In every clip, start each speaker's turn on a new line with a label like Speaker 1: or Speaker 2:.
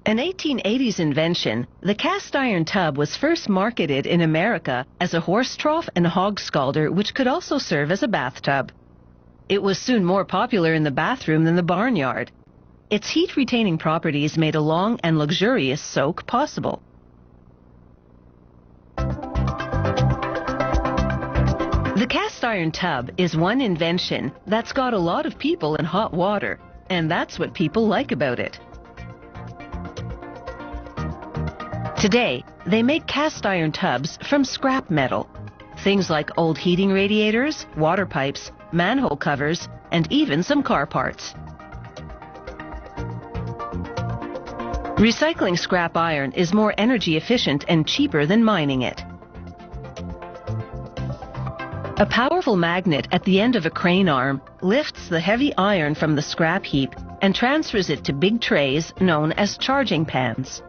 Speaker 1: An 1880s invention, the cast iron tub was first marketed in America as a horse trough and hog scalder, which could also serve as a bathtub. It was soon more popular in the bathroom than the barnyard. Its heat-retaining properties made a long and luxurious soak possible. The cast iron tub is one invention that's got a lot of people in hot water, and that's what people like about it. Today, they make cast iron tubs from scrap metal. Things like old heating radiators, water pipes, manhole covers, and even some car parts. Recycling scrap iron is more energy efficient and cheaper than mining it. A powerful magnet at the end of a crane arm lifts the heavy iron from the scrap heap and transfers it to big trays known as charging pans.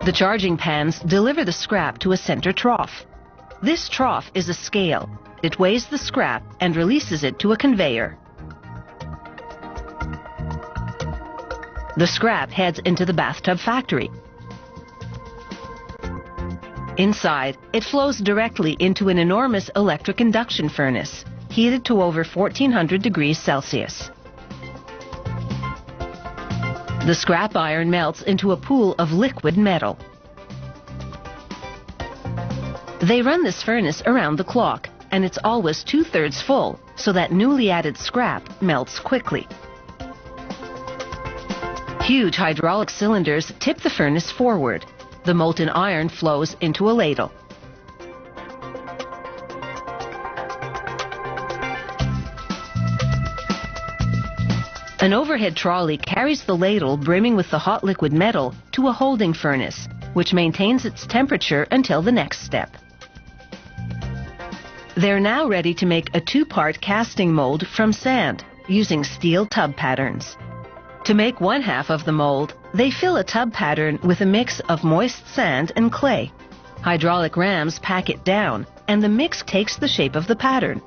Speaker 1: The charging pans deliver the scrap to a center trough. This trough is a scale. It weighs the scrap and releases it to a conveyor. The scrap heads into the bathtub factory. Inside, it flows directly into an enormous electric induction furnace, heated to over 1400 degrees Celsius. The scrap iron melts into a pool of liquid metal. They run this furnace around the clock, and it's always 2/3 full, so that newly added scrap melts quickly. Huge hydraulic cylinders tip the furnace forward. The molten iron flows into a ladle. An overhead trolley carries the ladle brimming with the hot liquid metal to a holding furnace, which maintains its temperature until the next step. They're now ready to make a 2-part casting mold from sand, using steel tub patterns. To make one half of the mold, they fill a tub pattern with a mix of moist sand and clay. Hydraulic rams pack it down, and the mix takes the shape of the pattern.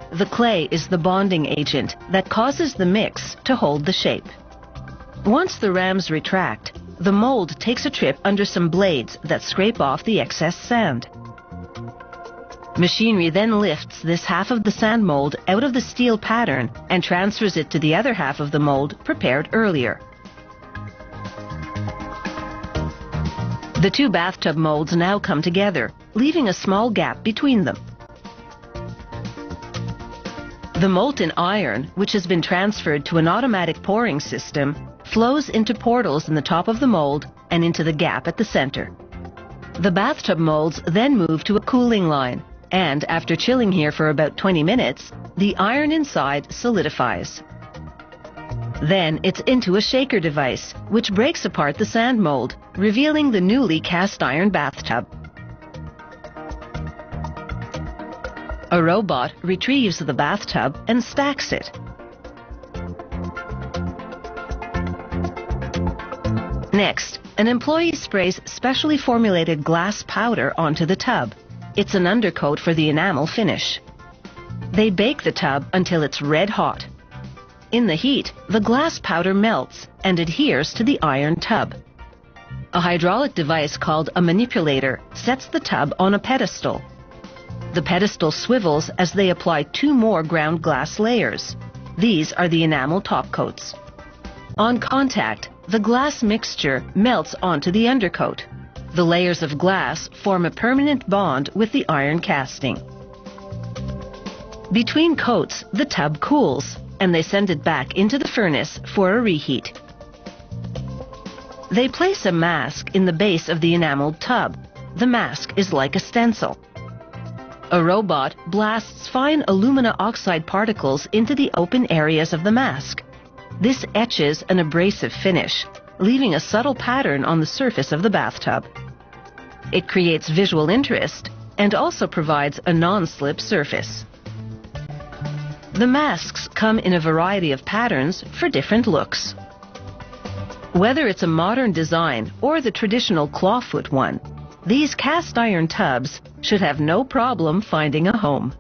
Speaker 1: The clay is the bonding agent that causes the mix to hold the shape. Once the rams retract, the mold takes a trip under some blades that scrape off the excess sand. Machinery then lifts this half of the sand mold out of the steel pattern and transfers it to the other half of the mold prepared earlier. The two bathtub molds now come together, leaving a small gap between them. The molten iron, which has been transferred to an automatic pouring system, flows into portals in the top of the mold and into the gap at the center. The bathtub molds then move to a cooling line, and after chilling here for about 20 minutes, the iron inside solidifies. Then it's into a shaker device, which breaks apart the sand mold, revealing the newly cast iron bathtub. A robot retrieves the bathtub and stacks it. Next, an employee sprays specially formulated glass powder onto the tub. It's an undercoat for the enamel finish. They bake the tub until it's red hot. In the heat, the glass powder melts and adheres to the iron tub. A hydraulic device called a manipulator sets the tub on a pedestal. The pedestal swivels as they apply 2 more ground glass layers. These are the enamel top coats. On contact, the glass mixture melts onto the undercoat. The layers of glass form a permanent bond with the iron casting. Between coats, the tub cools, and they send it back into the furnace for a reheat. They place a mask in the base of the enameled tub. The mask is like a stencil. A robot blasts fine alumina oxide particles into the open areas of the mask. This etches an abrasive finish, leaving a subtle pattern on the surface of the bathtub. It creates visual interest and also provides a non-slip surface. The masks come in a variety of patterns for different looks. Whether it's a modern design or the traditional clawfoot one, these cast iron tubs should have no problem finding a home.